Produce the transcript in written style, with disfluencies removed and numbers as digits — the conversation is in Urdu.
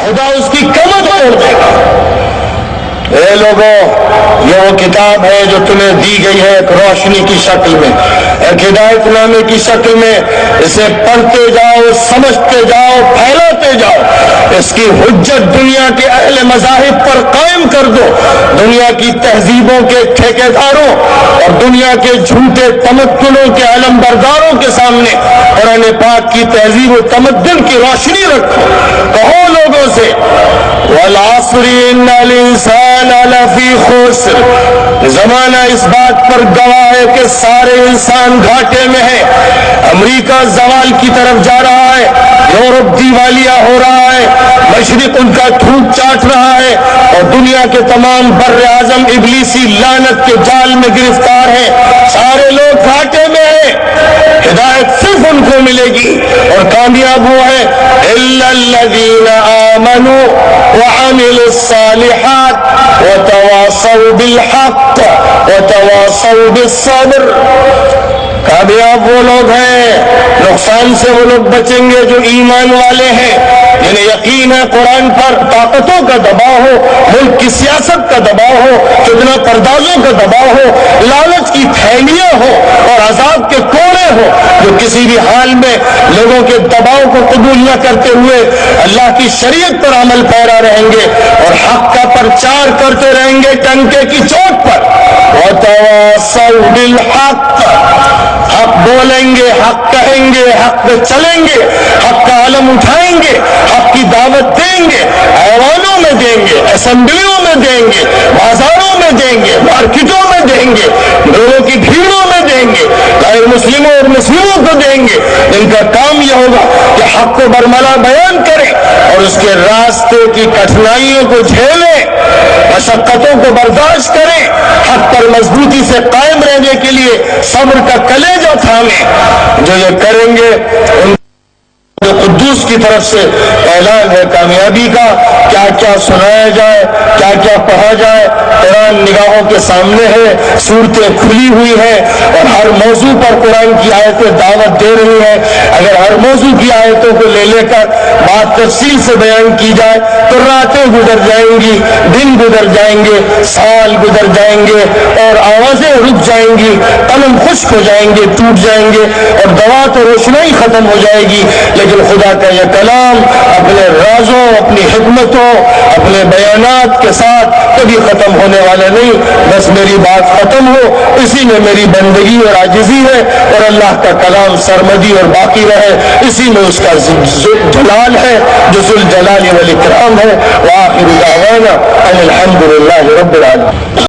خدا اس کی کمر توڑ دے گا۔ اے لوگوں، یہ وہ کتاب ہے جو تمہیں دی گئی ہے ایک روشنی کی شکل میں، ایک ہدایت نامے کی شکل میں۔ اسے پڑھتے جاؤ، سمجھتے جاؤ، پھیلاتے جاؤ، اس کی حجت دنیا کے اہل مذاہب پر قائم کر دو، دنیا کی تہذیبوں کے ٹھیکیداروں اور دنیا کے جھوٹے تمدنوں کے علم برداروں کے سامنے قرآن پاک کی تہذیب و تمدن کی روشنی رکھو۔ کہو لوگوں سے والعصر ان الانسان لفی خسر، زمانہ اس بات پر گواہ ہے کہ سارے انسان گھاٹے میں ہے۔ امریکہ زوال کی طرف جا رہا ہے، یورپ دیوالیہ ہو رہا ہے، مشرق ان کا تھوک چاٹ رہا ہے، اور دنیا کے تمام بر اعظم ابلیسی لعنت کے جال میں گرفتار ہیں۔ سارے لوگ گھاٹے میں ہیں، ہدایت صرف ان کو ملے گی اور کامیاب وہ ہے الا الذین آمنوا وعملوا الصالحات وتواصوا بالحق وتواصوا بالصبر۔ کامیاب وہ لوگ ہیں، نقصان سے وہ لوگ بچیں گے جو ایمان والے ہیں، جنہیں یقین ہے قرآن پر طاقتوں کا دباؤ ہو، ملک کی سیاست کا دباؤ ہو، فتنہ پردازوں کا دباؤ ہو، لالچ کی تھیلیاں ہو اور عذاب کے کوڑے ہو، جو کسی بھی حال میں لوگوں کے دباؤ کو قبول نہ کرتے ہوئے اللہ کی شریعت پر عمل پیرا رہیں گے اور حق کا پرچار کرتے رہیں گے ٹنکے کی چوٹ پر۔ وَتَوَاصَوْا بِالْحَقِّ، حق بولیں گے، حق کہیں گے، حق پہ چلیں گے، حق کا علم اٹھائیں گے، حق کی دعوت دیں گے، ایوانوں میں دیں گے، اسمبلیوں میں دیں گے، بازاروں میں دیں گے، مارکیٹوں میں دیں گے، لوگوں کی بھیڑوں میں دیں گے، غیر مسلموں اور مسلموں کو دیں گے۔ ان کا کام یہ ہوگا کہ حق کو برملا بیان کریں اور اس کے راستے کی کٹھنائیوں کو جھیلیں، مشقتوں کو برداشت کریں، حق پر مضبوطی سے قائم رہنے کے لیے صبر کا کلیجہ تھامیں۔ جو یہ کریں گے ان جو قدوس کی طرف سے اعلان ہے کامیابی کا، کیا کیا سنایا جائے، کیا کیا پڑھا جائے۔ قرآن نگاہوں کے سامنے ہے، صورتیں کھلی ہوئی ہیں اور ہر موضوع پر قرآن کی آیتیں دعوت دے رہی ہیں۔ اگر ہر موضوع کی آیتوں کو لے کر بات تفصیل سے بیان کی جائے تو راتیں گزر جائیں گی، دن گزر جائیں گے، سال گزر جائیں گے اور آوازیں رک جائیں گی، قلم خشک ہو جائیں گے، ٹوٹ جائیں گے اور دوا تو روشنائی ختم ہو جائے گی۔ لیکن خدا کا یہ کلام اپنے رازوں، اپنی حکمتوں، اپنے بیانات کے ساتھ کبھی ختم ہونے والا نہیں۔ بس میری بات ختم ہو، اسی میں میری بندگی اور عاجزی ہے، اور اللہ کا کلام سرمدی اور باقی رہے، اسی میں اس کا جلال ہے جو ذو الجلال والاکرام ہے۔ وآخر دعوانا ان الحمد للہ رب العالمین۔